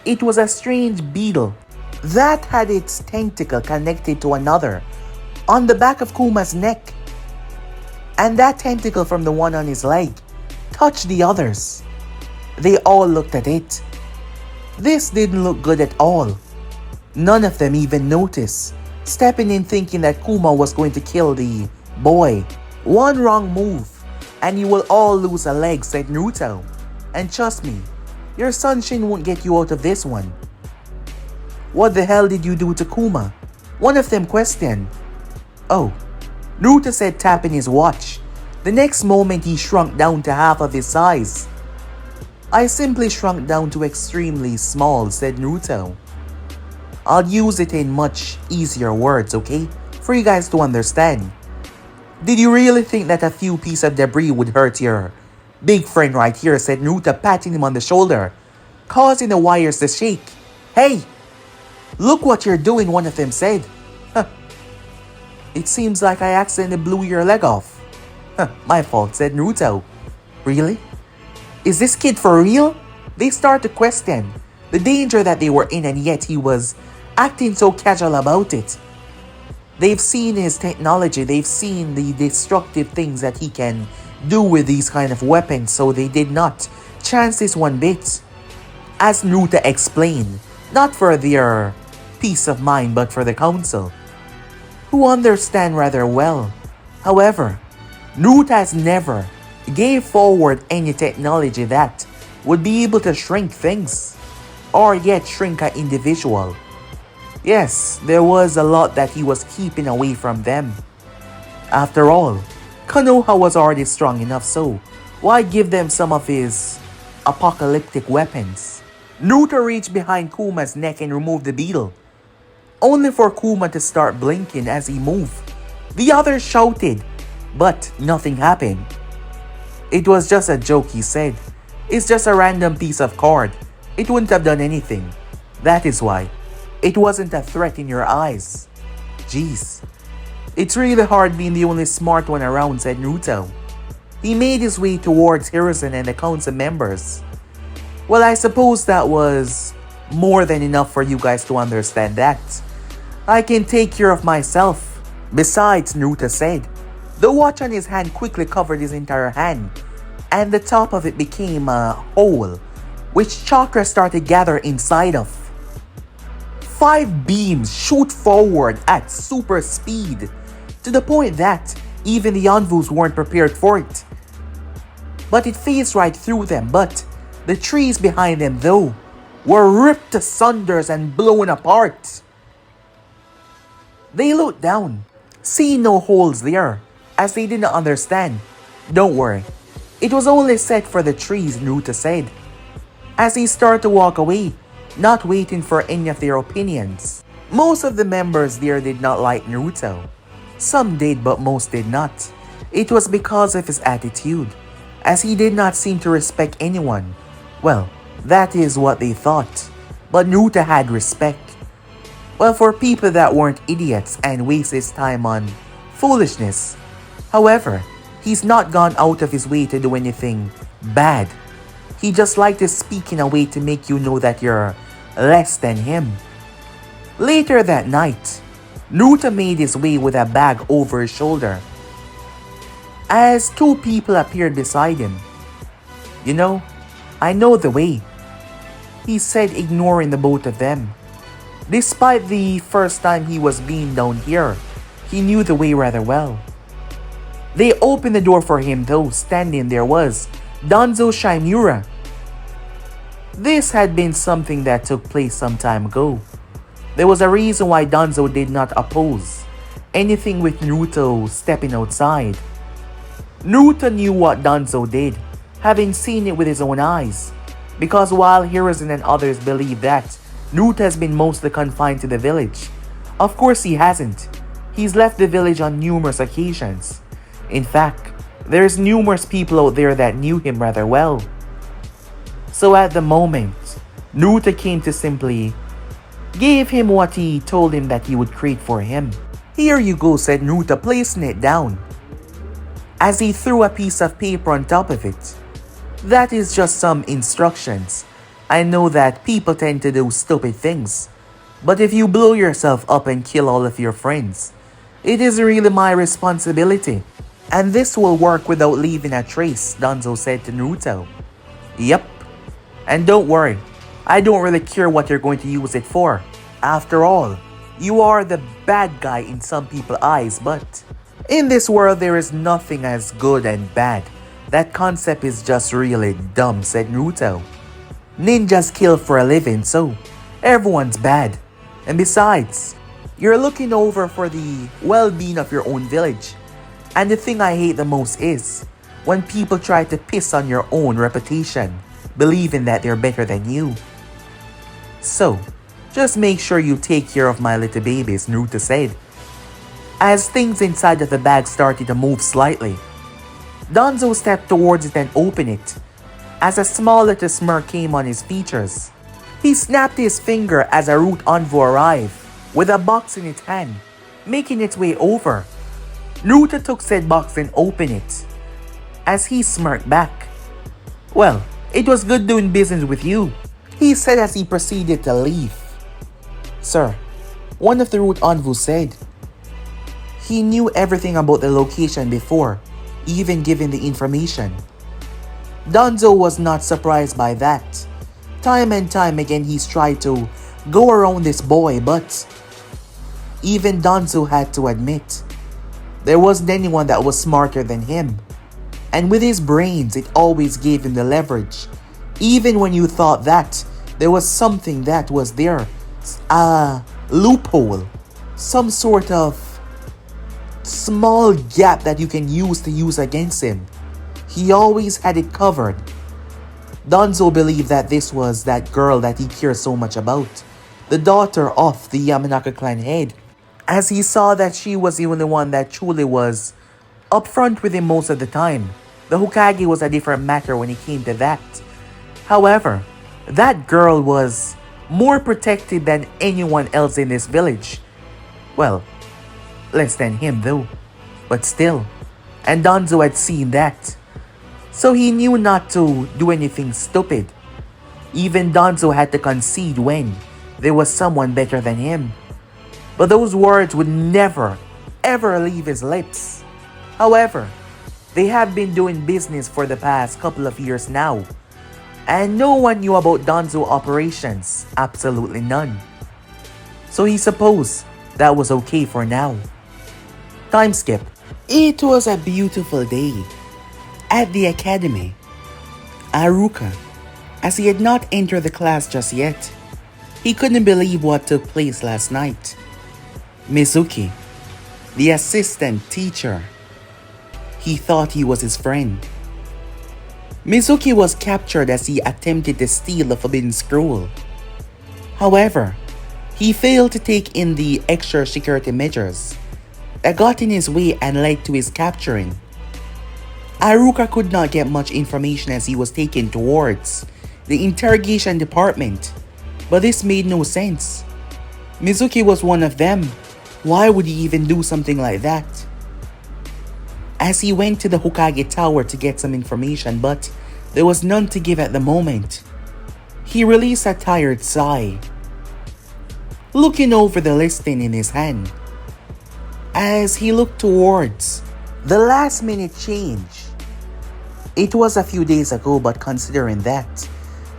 It was a strange beetle that had its tentacle connected to another on the back of Kuma's neck, and that tentacle from the one on his leg touched the others. They all looked at it. This didn't look good at all. None of them even noticed, stepping in thinking that Kuma was going to kill the boy. One wrong move and you will all lose a leg, said Naruto. And trust me, your Sunshin won't get you out of this one. What the hell did you do to Kuma? One of them questioned. Oh, Naruto said, tapping his watch. The next moment he shrunk down to half of his size. I simply shrunk down to extremely small, said Naruto. I'll use it in much easier words, okay? For you guys to understand. Did you really think that a few pieces of debris would hurt your big friend right here, said Naruto, patting him on the shoulder, causing the wires to shake. Hey! Look what you're doing, one of them said. Huh. It seems like I accidentally blew your leg off. My fault, said Naruto. Really? Is this kid for real? They start to question the danger that they were in, and yet he was acting so casual about it. They've seen his technology, they've seen the destructive things that he can do with these kind of weapons, so they did not chance this one bit. As Naruto explained, not for their peace of mind but for the council, who understand rather well. However, Naruto has never gave forward any technology that would be able to shrink things, or yet shrink an individual. Yes, there was a lot that he was keeping away from them. After all, Konoha was already strong enough, so why give them some of his apocalyptic weapons? Naruto reached behind Kuma's neck and removed the beetle, only for Kuma to start blinking as he moved. The others shouted, but nothing happened. It was just a joke, he said. It's just a random piece of card. It wouldn't have done anything. That is why. It wasn't a threat in your eyes. Jeez. It's really hard being the only smart one around, said Naruto. He made his way towards Hiruzen and the council members. Well, I suppose that was more than enough for you guys to understand that. I can take care of myself. Besides, Naruto said. The watch on his hand quickly covered his entire hand, and the top of it became a hole, which Chakra started gather inside of. 5 beams shoot forward at super speed, to the point that even the Anvus weren't prepared for it. But it phased right through them, but the trees behind them, though, were ripped to sunders and blown apart. They looked down, seeing no holes there, as they did not understand. Don't worry, it was only set for the trees, Naruto said, as he started to walk away, not waiting for any of their opinions. Most of the members there did not like Naruto. Some did, but most did not. It was because of his attitude, as he did not seem to respect anyone. Well, that is what they thought. But Naruto had respect. Well, for people that weren't idiots and waste his time on foolishness. However, he's not gone out of his way to do anything bad. He just liked to speak in a way to make you know that you're less than him. Later that night, Naruto made his way with a bag over his shoulder, as 2 people appeared beside him. You know, I know the way, he said, ignoring the both of them. Despite the first time he was being down here, he knew the way rather well. They opened the door for him, though standing there was Danzo Shimura. This had been something that took place some time ago. There was a reason why Danzo did not oppose anything with Naruto stepping outside. Naruto knew what Danzo did, having seen it with his own eyes, because while Hiruzen and others believe that Naruto has been mostly confined to the village, of course he hasn't. He's left the village on numerous occasions. In fact, there's numerous people out there that knew him rather well. So at the moment, Naruto came to simply give him what he told him that he would create for him. Here you go, said Naruto, placing it down, as he threw a piece of paper on top of it. That is just some instructions. I know that people tend to do stupid things, but if you blow yourself up and kill all of your friends, it is really my responsibility. And this will work without leaving a trace, Danzo said to Naruto. Yep. And don't worry, I don't really care what you're going to use it for. After all, you are the bad guy in some people's eyes, but in this world there is nothing as good and bad. That concept is just really dumb, said Naruto. Ninjas kill for a living, so everyone's bad. And besides, you're looking over for the well-being of your own village. And the thing I hate the most is when people try to piss on your own reputation, believing that they're better than you. So, just make sure you take care of my little babies, Naruto said, as things inside of the bag started to move slightly. Danzo stepped towards it and opened it, as a small little smirk came on his features. He snapped his finger as a root envoy arrived, with a box in its hand, making its way over. Naruto took said box and opened it, as he smirked back. "Well, it was good doing business with you," he said as he proceeded to leave. "Sir," one of the root envoys said. He knew everything about the location before, even giving the information. Danzo was not surprised by that. Time and time again he's tried to go around this boy, but even Danzo had to admit there wasn't anyone that was smarter than him. And with his brains, it always gave him the leverage. Even when you thought that there was something that was there, a loophole, some sort of small gap that you can use against him, he always had it covered. Danzo believed that this was that girl that he cared so much about, the daughter of the Yamanaka clan head, as he saw that she was the only one that truly was upfront with him most of the time. The Hokage was a different matter when it came to that. However, that girl was more protected than anyone else in this village. Well, less than him though, but still. And Danzo had seen that, so he knew not to do anything stupid. Even Danzo had to concede when there was someone better than him. But those words would never, ever leave his lips. However, they have been doing business for the past couple of years now, and no one knew about Danzo operations, absolutely none. So he supposed that was okay for now. Time skip. It was a beautiful day at the academy. Aruka, as he had not entered the class just yet, he couldn't believe what took place last night. Mizuki, the assistant teacher, he thought he was his friend. Mizuki was captured as he attempted to steal the forbidden scroll. However, he failed to take in the extra security measures that got in his way and led to his capturing. Aruka could not get much information as he was taken towards the interrogation department, but this made no sense. Mizuki was one of them. Why would he even do something like that? As he went to the Hokage tower to get some information, but there was none to give at the moment, he released a tired sigh, looking over the listing in his hand. As he looked towards the last minute change, it was a few days ago, but considering that,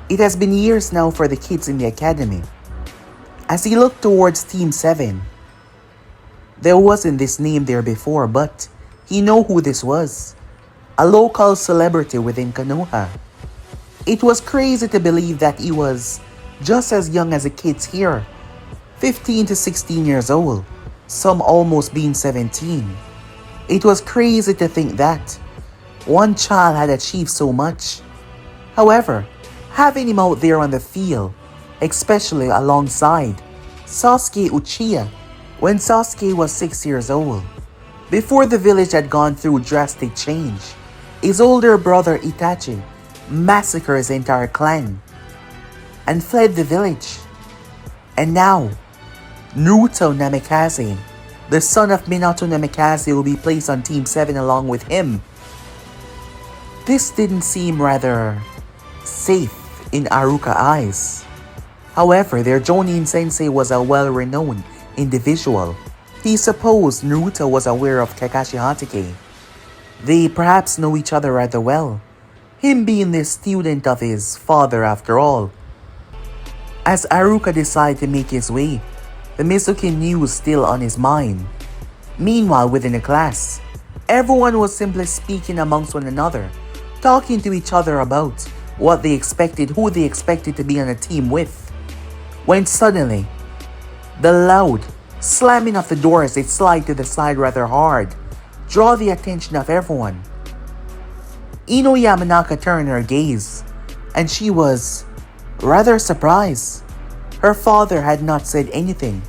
it has been years now for the kids in the academy. As he looked towards Team 7, there wasn't this name there before, but he knew who this was. A local celebrity within Konoha. It was crazy to believe that he was just as young as the kids here, 15 to 16 years old, some almost being 17. It was crazy to think that one child had achieved so much. However, having him out there on the field, especially alongside Sasuke Uchiha, when Sasuke was 6 years old, before the village had gone through drastic change, his older brother Itachi massacred his entire clan and fled the village. And now, Naruto Namikaze, the son of Minato Namikaze, will be placed on Team 7 along with him. This didn't seem rather safe in Aruka's eyes. However, their Jonin sensei was a well-renowned individual. He supposed Naruto was aware of Kakashi Hatake. They perhaps know each other rather well, him being the student of his father after all. As Aruka decided to make his way, the Mizuki news still on his mind. Meanwhile, within the class, everyone was simply speaking amongst one another, talking to each other about what they expected, who they expected to be on a team with. When suddenly, the loud slamming of the doors that slide to the side rather hard draw the attention of everyone. Ino Yamanaka turned her gaze, and she was rather surprised. Her father had not said anything,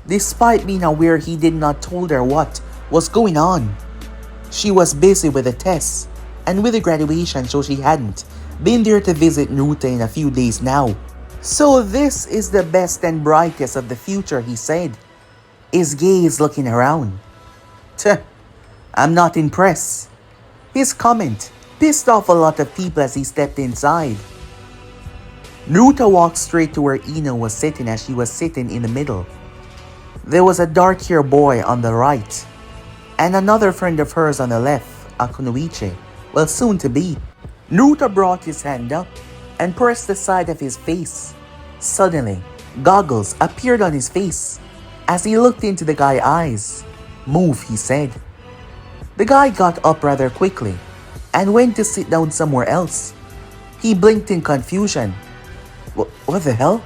despite being aware he did not told her what was going on. She was busy with the tests and with the graduation, so she hadn't been there to visit Naruto in a few days now. So this is the best and brightest of the future, he said, his gaze looking around. Tuh, I'm not impressed. His comment pissed off a lot of people as he stepped inside. Naruto walked straight to where Ino was sitting as she was sitting in the middle. There was a dark-haired boy on the right, and another friend of hers on the left, a Kunoichi, well soon to be. Naruto brought his hand up and pressed the side of his face. Suddenly, goggles appeared on his face as he looked into the guy's eyes. Move, he said. The guy got up rather quickly and went to sit down somewhere else. He blinked in confusion. What the hell?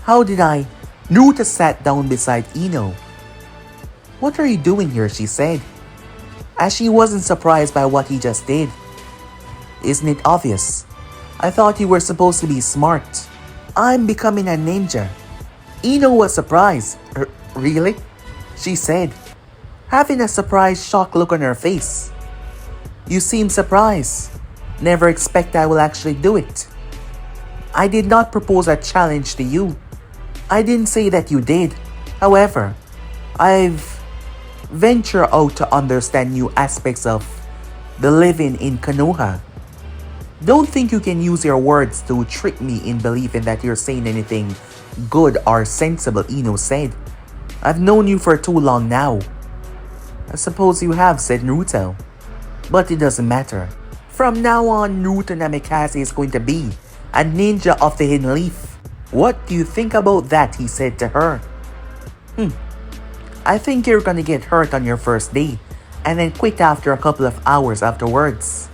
How did I? Naruto sat down beside Ino. What are you doing here? She said, as she wasn't surprised by what he just did. Isn't it obvious? I thought you were supposed to be smart. I'm becoming a ninja. Ino was surprised. Really? She said, having a surprised, shocked look on her face. You seem surprised. Never expect I will actually do it. I did not propose a challenge to you. I didn't say that you did. However, I've ventured out to understand new aspects of the living in Konoha. Don't think you can use your words to trick me in believing that you're saying anything good or sensible, Ino said. I've known you for too long now. I suppose you have, said Naruto. But it doesn't matter. From now on, Naruto Namikaze is going to be a ninja of the hidden leaf. What do you think about that? He said to her. I think you're gonna get hurt on your first day and then quit after a couple of hours afterwards.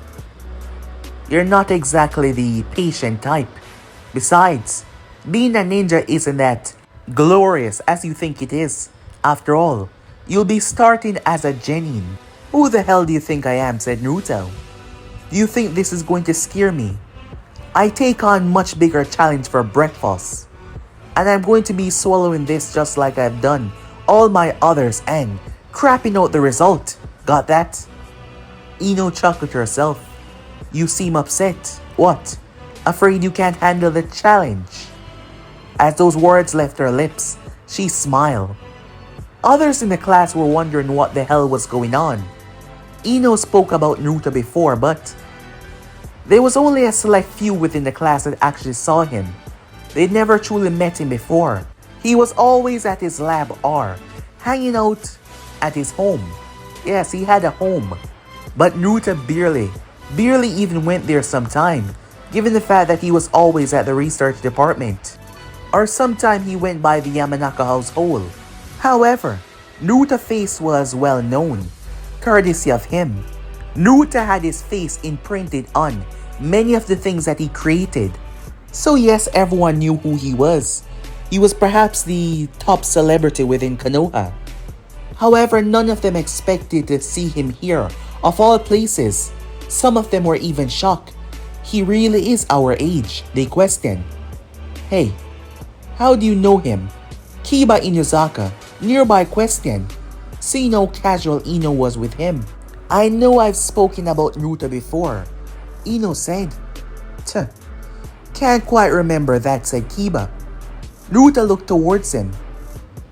You're not exactly the patient type. Besides, being a ninja isn't that glorious as you think it is. After all, you'll be starting as a genin. Who the hell do you think I am? Said Naruto. Do you think this is going to scare me? I take on much bigger challenge for breakfast. And I'm going to be swallowing this just like I've done all my others and crapping out the result. Got that? Ino chuckled to herself. You seem upset. What? Afraid you can't handle the challenge? As those words left her lips, she smiled. Others in the class were wondering what the hell was going on. Ino spoke about Naruto before, but there was only a select few within the class that actually saw him. They'd never truly met him before. He was always at his lab or hanging out at his home. Yes, he had a home. But Naruto barely even went there sometime, given the fact that he was always at the research department. Or sometime he went by the Yamanaka household. However, Naruto's face was well known, courtesy of him. Naruto had his face imprinted on many of the things that he created. So yes, everyone knew who he was. He was perhaps the top celebrity within Konoha. However, none of them expected to see him here, of all places. Some of them were even shocked. He really is our age, they questioned. Hey, how do you know him? Kiba Inuzaka, nearby questioned. See no casual Ino was with him. I know I've spoken about Naruto before, Ino said. Can't quite remember that, said Kiba. Naruto looked towards him.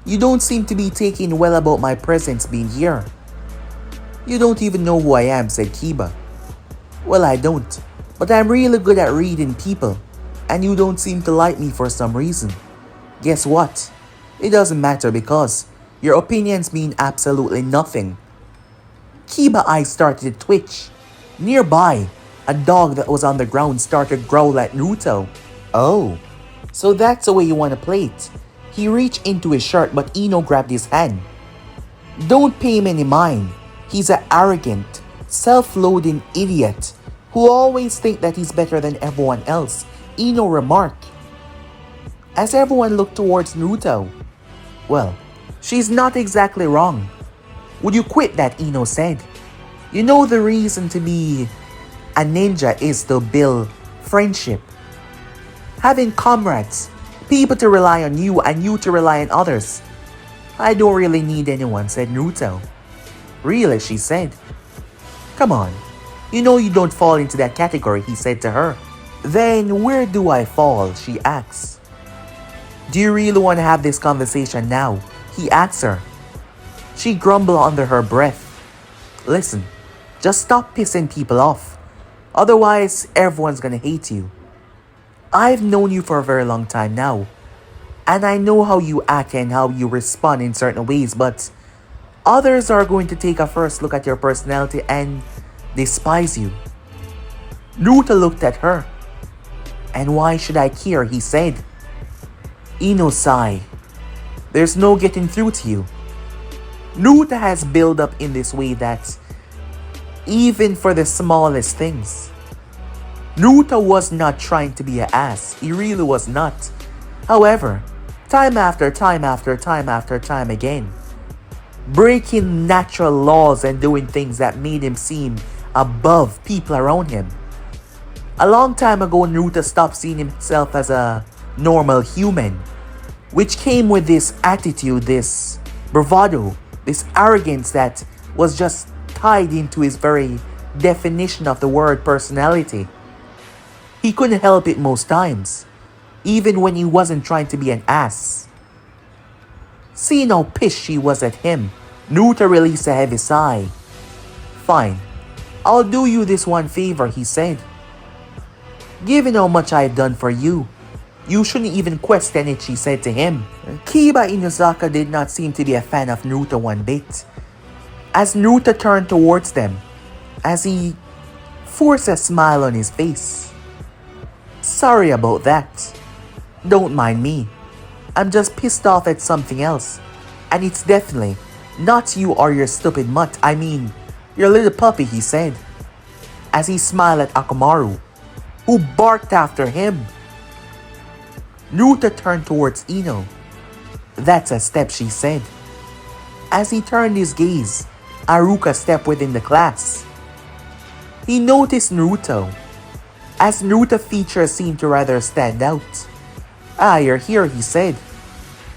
You don't seem to be taking well about my presence being here. You don't even know who I am, said Kiba. Well, I don't, but I'm really good at reading people, and you don't seem to like me for some reason. Guess what? It doesn't matter because your opinions mean absolutely nothing. Kiba's eyes started to twitch. Nearby, a dog that was on the ground started to growl at Naruto. Oh, so that's the way you want to play it. He reached into his shirt but Ino grabbed his hand. Don't pay him any mind. He's an arrogant, self-loathing idiot who always thinks that he's better than everyone else, Ino remarked. As everyone looked towards Naruto. Well, she's not exactly wrong. Would you quit that? Ino said. You know the reason to be a ninja is to build friendship. Having comrades, people to rely on you and you to rely on others. I don't really need anyone, said Naruto. Really, she said. Come on, you know you don't fall into that category, he said to her. Then where do I fall? She asked. Do you really want to have this conversation now? He asked her. She grumbled under her breath. Listen, just stop pissing people off. Otherwise, everyone's gonna hate you. I've known you for a very long time now, and I know how you act and how you respond in certain ways, but others are going to take a first look at your personality and despise you. Naruto looked at her. And why should I care, he said. Ino sighed. There's no getting through to you. Naruto has built up in this way that even for the smallest things. Naruto was not trying to be an ass. He really was not. However, time after time after time after time again, breaking natural laws and doing things that made him seem above people around him. A long time ago, Naruto stopped seeing himself as a normal human, which came with this attitude, this bravado, this arrogance that was just tied into his very definition of the word personality. He couldn't help it most times, even when he wasn't trying to be an ass. Seeing how pissed she was at him, Naruto released a heavy sigh. Fine, I'll do you this one favor, he said. Given how much I've done for you, you shouldn't even question it, she said to him. Kiba Inuzaka did not seem to be a fan of Naruto one bit. As Naruto turned towards them, as he forced a smile on his face. Sorry about that. Don't mind me. I'm just pissed off at something else. And it's definitely not you or your stupid mutt. I mean, your little puppy, he said. As he smiled at Akamaru, who barked after him. Naruto turned towards Ino. That's a step, she said. As he turned his gaze, Aruka stepped within the class. He noticed Naruto, as Naruto's features seemed to rather stand out. Ah, you're here, he said.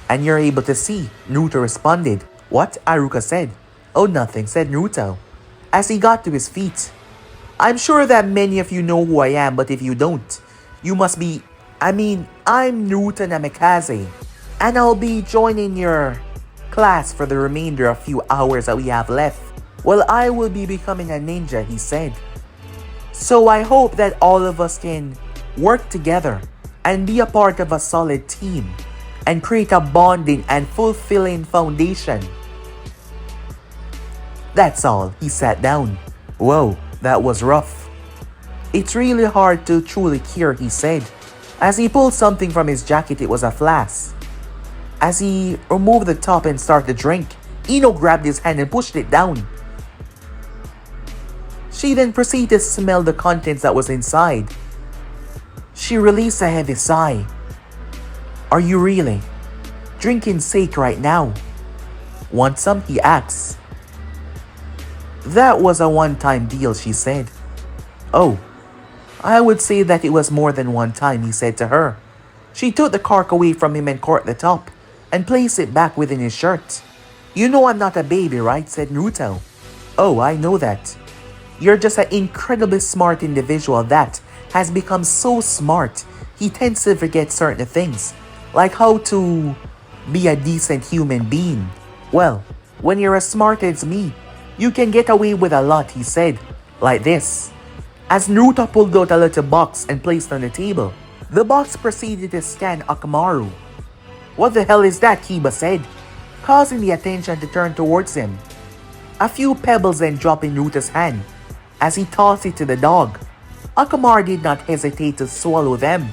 And you're able to see, Naruto responded. What? Aruka said. Oh, nothing, said Naruto, as he got to his feet. I'm sure that many of you know who I am, but if you don't, you must be... I'm Naruto Namikaze, and I'll be joining your class for the remainder of few hours that we have left. Well, I will be becoming a ninja, he said. So I hope that all of us can work together and be a part of a solid team and create a bonding and fulfilling foundation. That's all, he sat down. Whoa, that was rough. It's really hard to truly cure, he said. As he pulled something from his jacket, it was a flask. As he removed the top and started to drink, Ino grabbed his hand and pushed it down. She then proceeded to smell the contents that was inside. She released a heavy sigh. Are you really drinking sake right now? Want some? He asked. That was a one-time deal, she said. Oh, I would say that it was more than one time, he said to her. She took the cork away from him and corked the top and placed it back within his shirt. You know I'm not a baby, right? Said Naruto. Oh, I know that. You're just an incredibly smart individual that has become so smart he tends to forget certain things, like how to be a decent human being. Well, when you're as smart as me, you can get away with a lot, he said, like this. As Naruto pulled out a little box and placed on the table, the box proceeded to scan Akamaru. What the hell is that? Kiba said, causing the attention to turn towards him. A few pebbles then dropped in Naruto's hand as he tossed it to the dog. Akamaru did not hesitate to swallow them.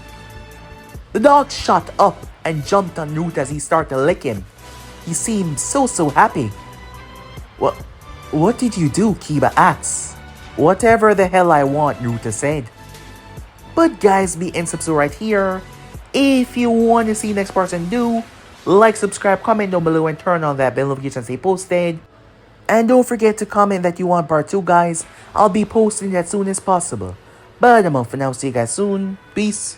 The dog shot up and jumped on Naruto as he started to lick him. He seemed so happy. What did you do? Kiba asked. Whatever the hell I want, Naruto said. But guys, be and subscribe right here. If you want to see the next person do, like, subscribe, comment down below, and turn on that bell notification to stay posted. And don't forget to comment that you want part 2, guys. I'll be posting that as soon as possible. But I'm out for now. See you guys soon. Peace.